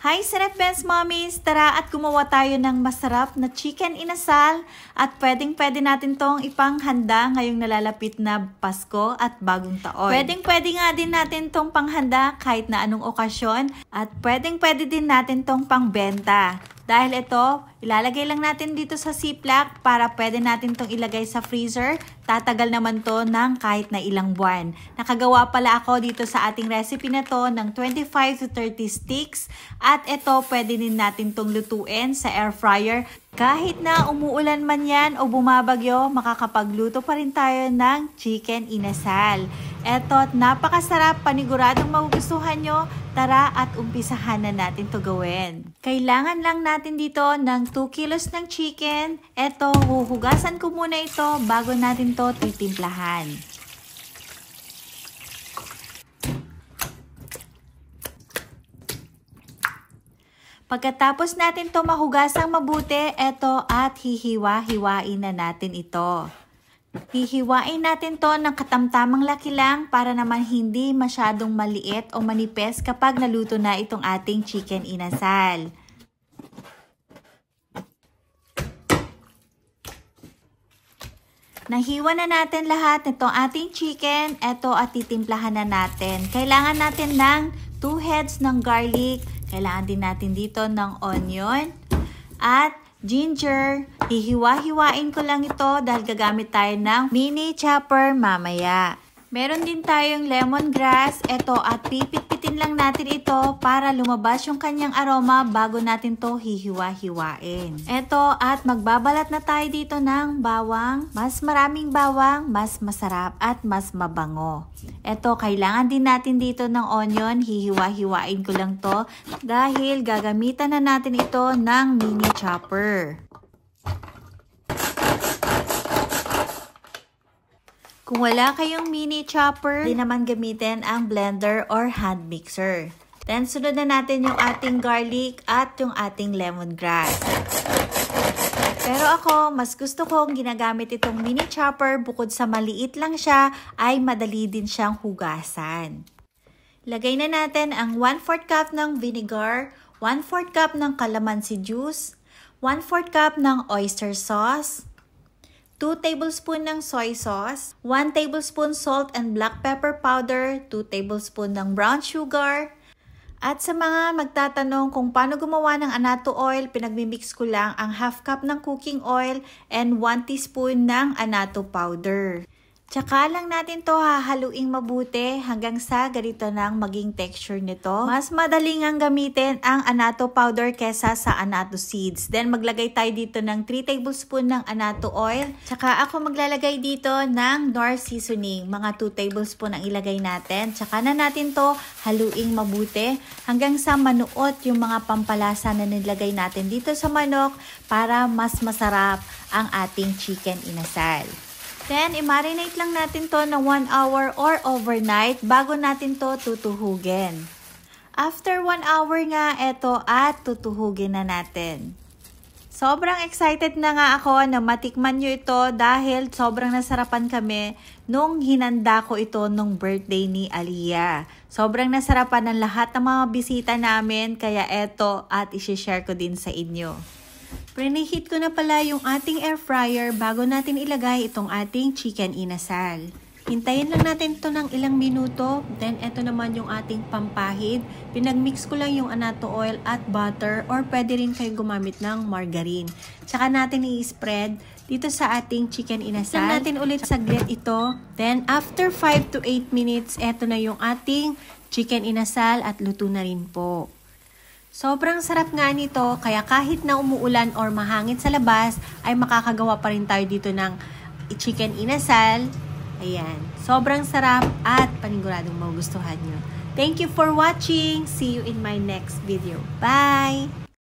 Hi Sarap Best Mommies! Tara at gumawa tayo ng masarap na chicken inasal at pwedeng-pwede natin tong ipanghanda ngayong nalalapit na Pasko at Bagong Taon. Pwedeng-pwede nga din natin tong panghanda kahit na anong okasyon at pwedeng-pwede din natin tong pangbenta. Dahil ito, ilalagay lang natin dito sa Ziploc para pwede natin tong ilagay sa freezer. Tatagal naman to ng kahit na ilang buwan. Nakagawa pala ako dito sa ating recipe na to ng 25 to 30 sticks. At ito, pwede din natin tong lutuin sa air fryer. Kahit na umuulan man yan o bumabagyo, makakapagluto pa rin tayo ng chicken inasal. Eto, napakasarap, paniguradong magugustuhan nyo. Tara at umpisahan na natin to gawin. Kailangan lang natin dito ng 2 kilos ng chicken. Eto, huhugasan ko muna ito bago natin to titimplahan. Pagkatapos natin to mahugasang mabuti, eto at hihiwa-hiwain na natin ito. Hihiwain natin to ng katamtamang laki lang para naman hindi masyadong maliit o manipis kapag naluto na itong ating chicken inasal. Nahiwa na natin lahat nitong ating chicken. Eto at titimplahan na natin. Kailangan natin ng 2 heads ng garlic. Kailangan din natin dito ng onion at ginger. Hihiwa-hiwain ko lang ito dahil gagamit tayo ng mini chopper mamaya. Meron din tayong lemongrass. Ito at pipit-pitin lang natin ito para lumabas yung kanyang aroma bago natin to hihiwa-hiwain. Ito at magbabalat na tayo dito ng bawang. Mas maraming bawang, mas masarap at mas mabango. Ito, kailangan din natin dito ng onion. Hihiwa-hiwain ko lang to dahil gagamitan na natin ito ng mini chopper. Kung wala kayong mini chopper, di naman gamitin ang blender or hand mixer. Then, sunod na natin yung ating garlic at yung ating lemongrass. Pero ako, mas gusto kong ginagamit itong mini chopper bukod sa maliit lang siya, ay madali din siyang hugasan. Lagay na natin ang 1/4 cup ng vinegar, 1/4 cup ng calamansi juice, 1/4 cup ng oyster sauce, 2 tablespoon ng soy sauce, 1 tablespoon salt and black pepper powder, 2 tablespoon ng brown sugar. At sa mga magtatanong kung paano gumawa ng annatto oil, pinagmimix ko lang ang 1/2 cup ng cooking oil and 1 teaspoon ng annatto powder. Tsaka lang natin to hahaluing mabuti hanggang sa ganito nang maging texture nito. Mas madaling ang gamitin ang annatto powder kesa sa annatto seeds. Then maglagay tayo dito ng 3 tablespoon ng annatto oil. Tsaka ako maglalagay dito ng Knorr seasoning. Mga 2 tablespoon ang ilagay natin. Tsaka na natin to haluing mabuti hanggang sa manuot yung mga pampalasa na nilagay natin dito sa manok para mas masarap ang ating chicken inasal. Then, i-marinate lang natin to ng 1 hour or overnight bago natin to tutuhugin. After 1 hour nga, eto at tutuhugin na natin. Sobrang excited na nga ako na matikman nyo ito dahil sobrang nasarapan kami nung hinanda ko ito nung birthday ni Aliyah. Sobrang nasarapan ng lahat ng mga bisita namin kaya eto at isi-share ko din sa inyo. Preheat ko na pala yung ating air fryer bago natin ilagay itong ating chicken inasal. Hintayin lang natin ito ng ilang minuto. Then, ito naman yung ating pampahid. Pinagmix ko lang yung annatto oil at butter or pwede rin kayo gumamit ng margarine. Tsaka natin i-spread dito sa ating chicken inasal. Lang natin ulit saglit ito. Then, after 5 to 8 minutes, ito na yung ating chicken inasal at luto na rin po. Sobrang sarap nga nito, kaya kahit na umuulan or mahangin sa labas, ay makakagawa pa rin tayo dito ng chicken inasal. Ayan, sobrang sarap at paniguradong magugustuhan nyo. Thank you for watching. See you in my next video. Bye!